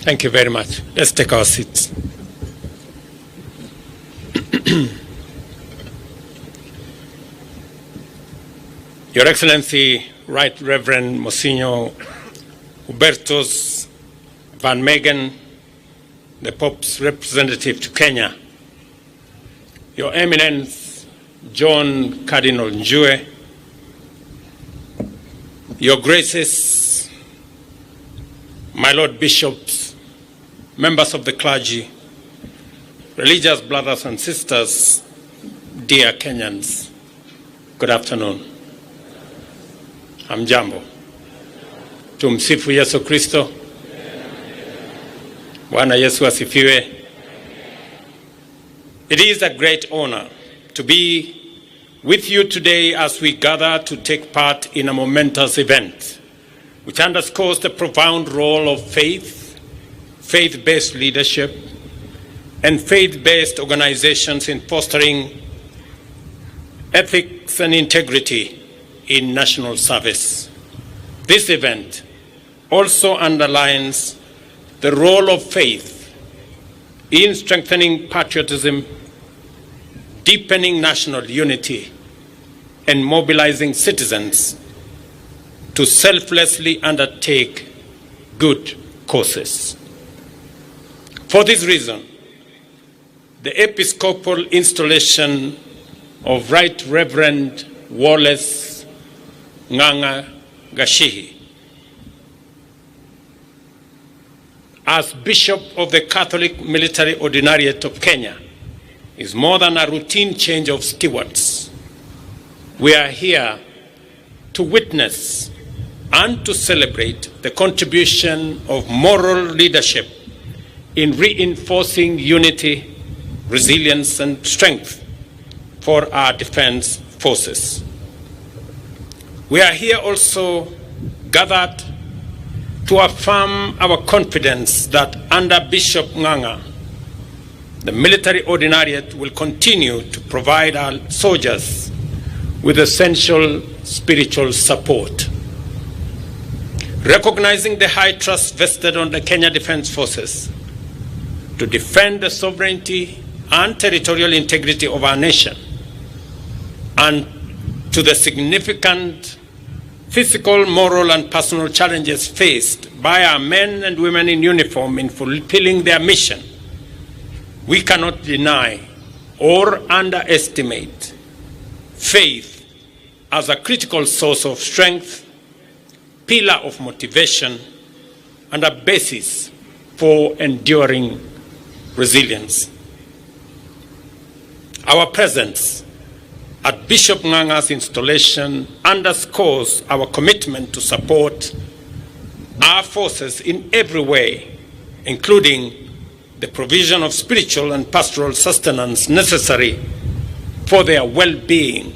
Thank you very much. Let's take our seats. Your Excellency, Right Reverend Monsignor Hubertus Van Megen, the Pope's representative to Kenya, Your Eminence John Cardinal Njue, Your Graces, my Lord Bishops, members of the clergy, religious brothers and sisters, dear Kenyans, good afternoon. Hamjambo. Tumsifu Yesu Kristo. Bwana Yesu asifiwe. It is a great honor to be with you today as we gather to take part in a momentous event which underscores the profound role of faith, faith-based leadership, and faith-based organizations in fostering ethics and integrity in national service. This event also underlines the role of faith in strengthening patriotism, deepening national unity, and mobilizing citizens to selflessly undertake good causes. For this reason, the Episcopal installation of Right Reverend Wallace Ng'ang'a Gashihi as Bishop of the Catholic Military Ordinariate of Kenya is more than a routine change of stewards. We are here to witness and to celebrate the contribution of moral leadership in reinforcing unity, resilience, and strength for our defense forces. We are here also gathered to affirm our confidence that under Bishop Ng'ang'a, the military ordinariate will continue to provide our soldiers with essential spiritual support. Recognizing the high trust vested on the Kenya Defense Forces to defend the sovereignty and territorial integrity of our nation, and to the significant physical, moral, and personal challenges faced by our men and women in uniform in fulfilling their mission, we cannot deny or underestimate faith as a critical source of strength, pillar of motivation, and a basis for enduring resilience. Our presence at Bishop Ng'ang'a's installation underscores our commitment to support our forces in every way, including the provision of spiritual and pastoral sustenance necessary for their well-being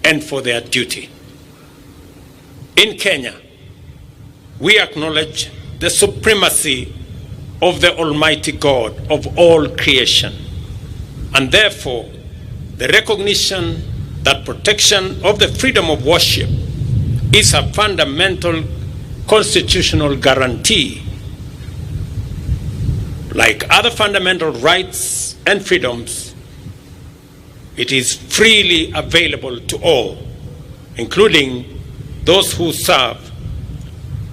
and for their duty. In Kenya, we acknowledge the supremacy of the Almighty God of all creation, and therefore the recognition that protection of the freedom of worship is a fundamental constitutional guarantee. Like other fundamental rights and freedoms, it is freely available to all, including those who serve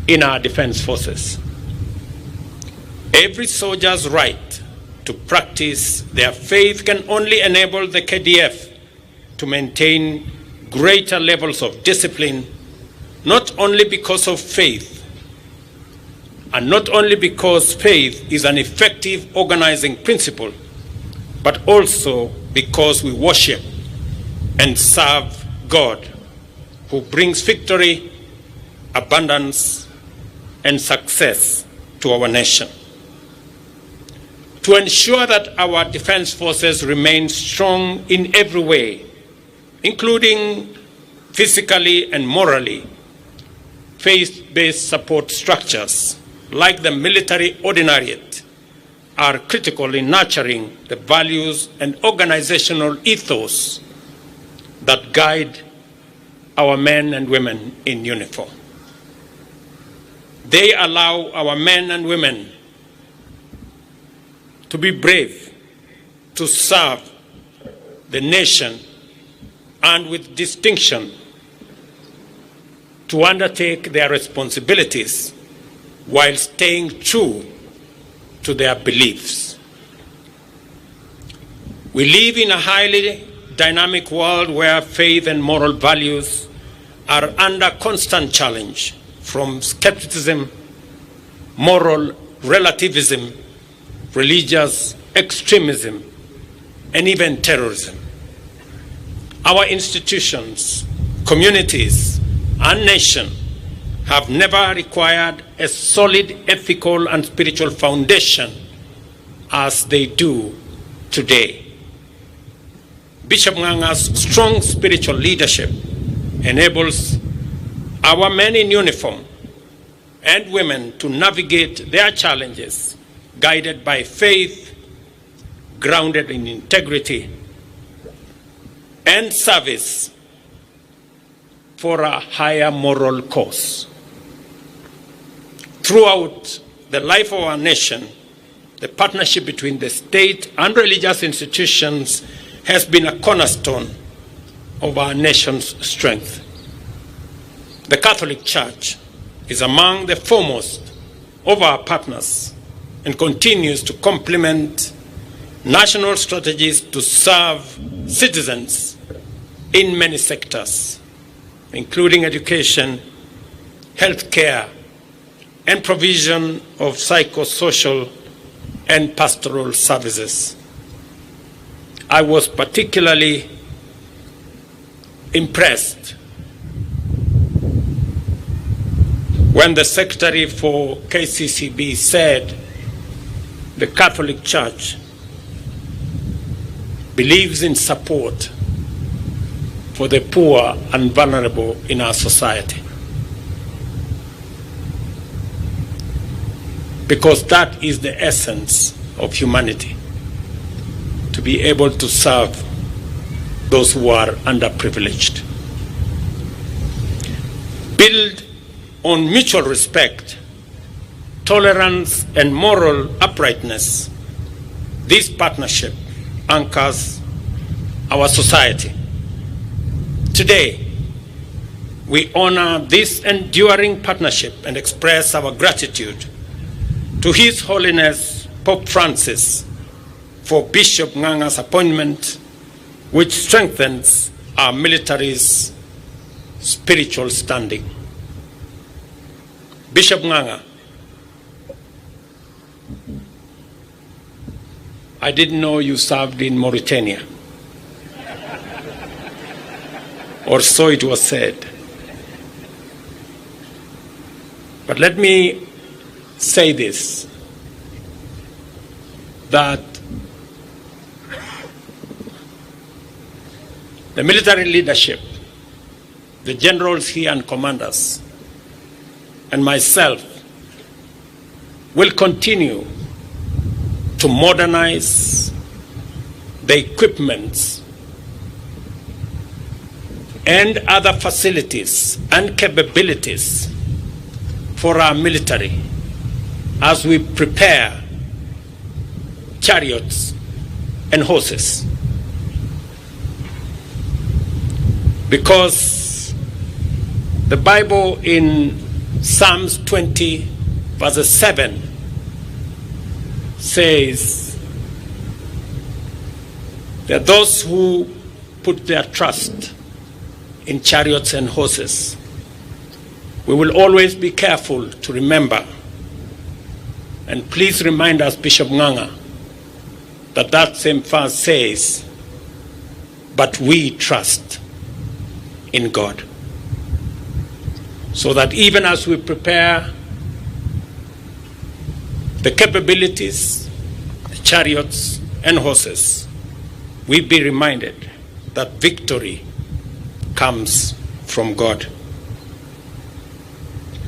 in our defense forces. Every soldier's right to practice their faith can only enable the KDF to maintain greater levels of discipline, not only because of faith, and not only because faith is an effective organizing principle, but also because we worship and serve God, who brings victory, abundance, and success to our nation. To ensure that our defense forces remain strong in every way, including physically and morally, faith-based support structures like the military ordinariate are critical in nurturing the values and organizational ethos that guide our men and women in uniform. They allow our men and women to be brave, to serve the nation, and with distinction to undertake their responsibilities while staying true to their beliefs. We live in a highly dynamic world where faith and moral values are under constant challenge from skepticism, moral relativism, religious extremism, and even terrorism. Our institutions, communities, and nation have never required a solid ethical and spiritual foundation as they do today. Bishop Nganga's strong spiritual leadership enables our men in uniform and women to navigate their challenges guided by faith, grounded in integrity, and service for a higher moral cause. Throughout the life of our nation, the partnership between the state and religious institutions has been a cornerstone of our nation's strength. The Catholic Church is among the foremost of our partners and continues to complement national strategies to serve citizens in many sectors, including education, healthcare, and provision of psychosocial and pastoral services. I was particularly impressed when the Secretary for KCCB said the Catholic Church believes in support for the poor and vulnerable in our society. Because that is the essence of humanity, to be able to serve those who are underprivileged. Build on mutual respect, tolerance, and moral uprightness. This partnership anchors our society. Today, we honor this enduring partnership and express our gratitude to His Holiness Pope Francis for Bishop Nganga's appointment, which strengthens our military's spiritual standing. Bishop Nganga, I didn't know you served in Mauritania, or so it was said. But let me say this, that the military leadership, the generals here and commanders, and myself will continue to modernize the equipments and other facilities and capabilities for our military as we prepare chariots and horses. Because the Bible in Psalms 20, verse 7 says that those who put their trust in chariots and horses, we will always be careful to remember. And please remind us, Bishop Nganga, that that same verse says, but we trust in God. So that even as we prepare the capabilities, the chariots and horses, we be reminded that victory comes from God.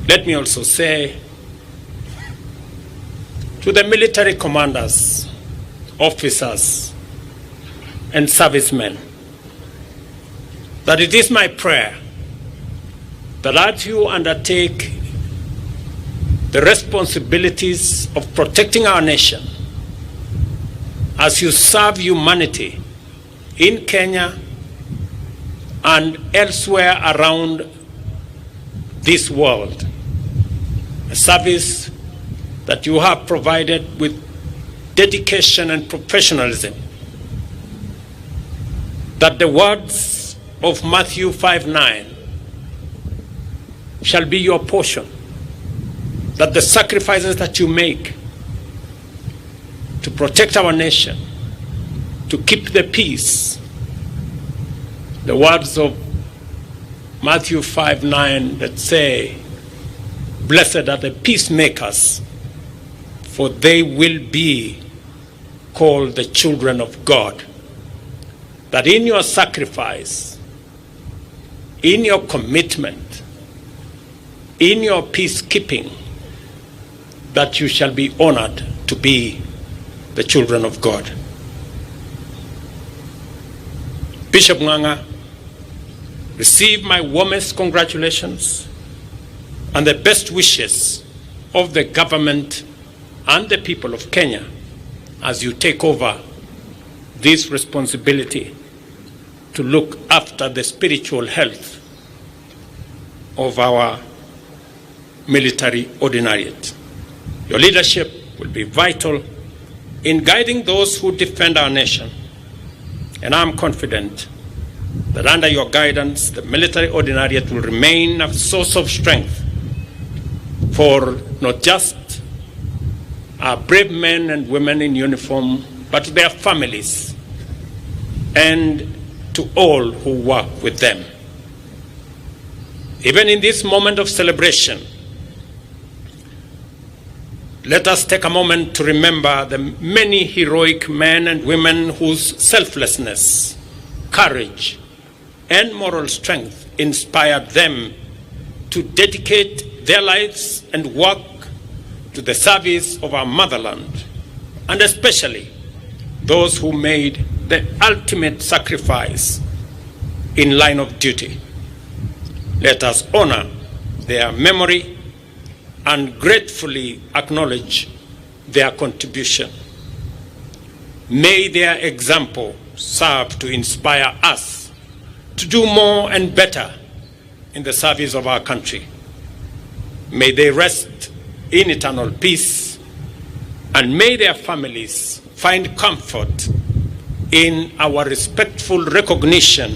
Let me also say to the military commanders, officers, and servicemen, that it is my prayer that as you undertake the responsibilities of protecting our nation as you serve humanity in Kenya and elsewhere around this world. A service that you have provided with dedication and professionalism, that the words of Matthew 5:9 shall be your portion, that the sacrifices that you make to protect our nation, to keep the peace, the words of Matthew 5:9 that say, blessed are the peacemakers, for they will be called the children of God. That in your sacrifice, in your commitment, in your peacekeeping, that you shall be honored to be the children of God. Bishop Nganga, receive my warmest congratulations and the best wishes of the government and the people of Kenya as you take over this responsibility to look after the spiritual health of our military ordinariate. Your leadership will be vital in guiding those who defend our nation, and I'm confident that under your guidance, the military ordinariate will remain a source of strength for not just our brave men and women in uniform, but their families and to all who work with them. Even in this moment of celebration, let us take a moment to remember the many heroic men and women whose selflessness, courage, and moral strength inspired them to dedicate their lives and work to the service of our motherland, and especially those who made the ultimate sacrifice in line of duty. Let us honor their memory and gratefully acknowledge their contribution. May their example serve to inspire us to do more and better in the service of our country. May they rest in eternal peace, and may their families find comfort in our respectful recognition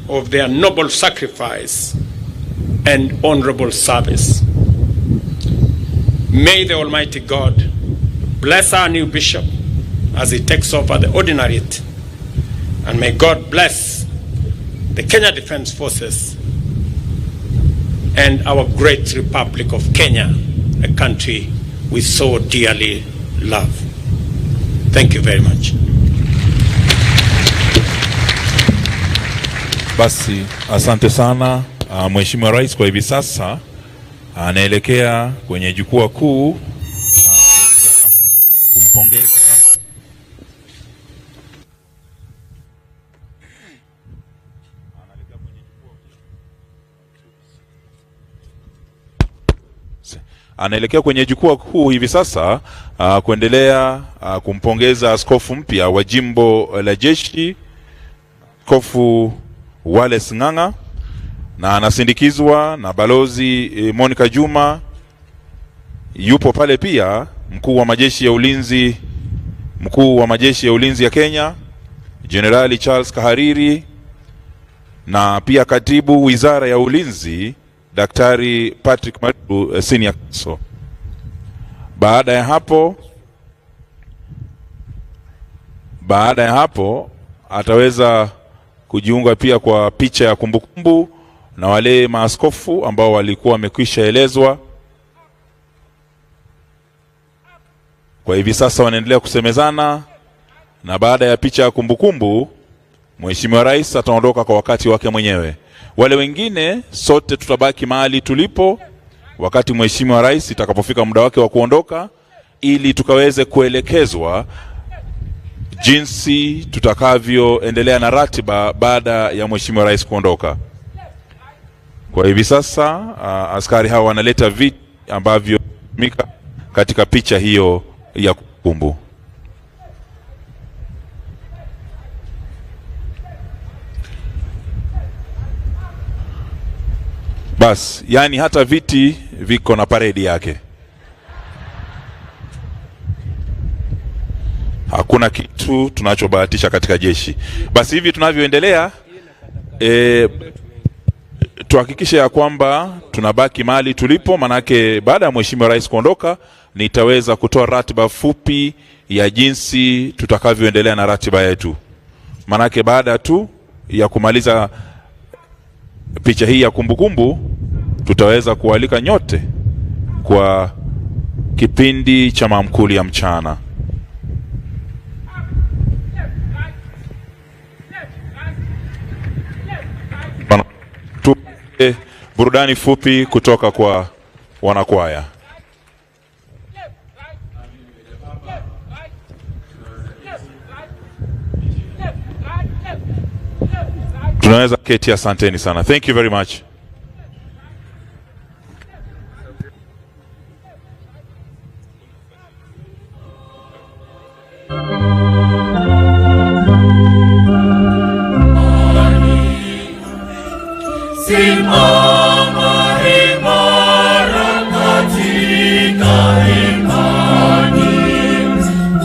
of their noble sacrifice and honorable service. May the Almighty God bless our new bishop as he takes over the ordinariate, and may God bless the Kenya Defense Forces and our great Republic of Kenya, a country we so dearly love. Thank you very much. Basi, asante sana Mheshimiwa Rais. Kwa hivi sasa anaelekea kwenye jukwaa kuu kumpongeza anaelekea kwenye jukwaa kuu hivi sasa kuendelea kumpongeza askofu mpya wa jimbo la jeshi, Askofu Wallace Ng'ang'a, na anasindikizwa na Balozi Monica Juma. Yupo pale pia mkuu wa majeshi ya ulinzi ya Kenya, Generali Charles Kahariri, na pia katibu wizara ya ulinzi Daktari Patrick Maru Senior Counsel. Baada ya hapo ataweza kujiunga pia kwa picha ya kumbukumbu na wale maaskofu ambao walikuwa wamekwisha elezwa. Kwa hivi sasa wanaendelea kusemezana, na baada ya picha ya kumbukumbu Mheshimiwa Rais ataondoka kwa wakati wake mwenyewe. Wale wengine sote tutabaki mahali tulipo wakati Mheshimiwa Rais itakapofika muda wake wa kuondoka, ili tukaweze kuelekezwa jinsi tutakavyoendelea na ratiba baada ya Mheshimiwa Rais kuondoka. Kwa hivi sasa askari hawa wanaleta viti ambavyo mika katika picha hiyo ya kumbukumbu. Bas, yani hata viti viko na paredi yake. Hakuna kitu tunachobahatisha katika jeshi. Basi hivi tunavyoendelea, tuhakikishe ya kwamba tunabaki mahali tulipo, manake baada ya Mheshimiwa Rais kuondoka nitaweza kutoa ratiba fupi ya jinsi tutakavyoendelea na ratiba yetu. Manake baada tu ya kumaliza picha hii ya kumbukumbu tutaweza kualika nyote kwa kipindi cha maamkuli ya mchana. Burudani fupi kutoka kwa wanakwaya. Tunaweza keti, asanteni sana. Thank you very much. Simama imara katika imani,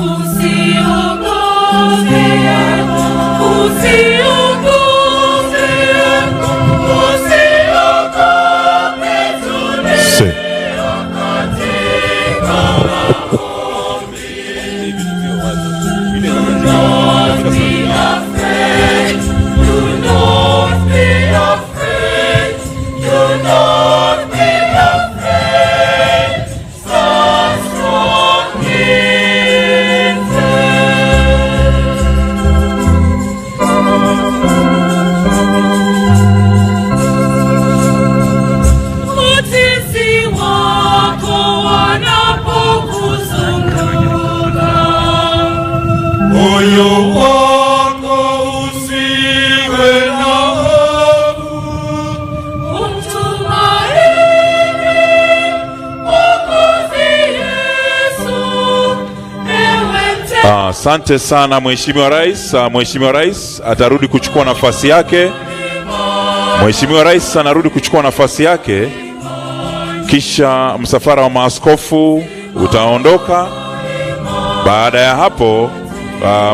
usiogope, usiogope, usiogope, tulia katika maombi. Do not be afraid, do not be afraid. Do not be afraid, stand strong in faith. Ulinzi wako wanapokuzunguka, moyo wako usiwe na Asante sana Mheshimiwa Rais. Mheshimiwa Rais atarudi kuchukua nafasi yake. Mheshimiwa Rais anarudi kuchukua nafasi yake, kisha msafara wa maaskofu utaondoka. Baada ya hapo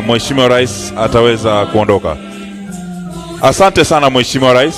Mheshimiwa Rais ataweza kuondoka. Asante sana Mheshimiwa Rais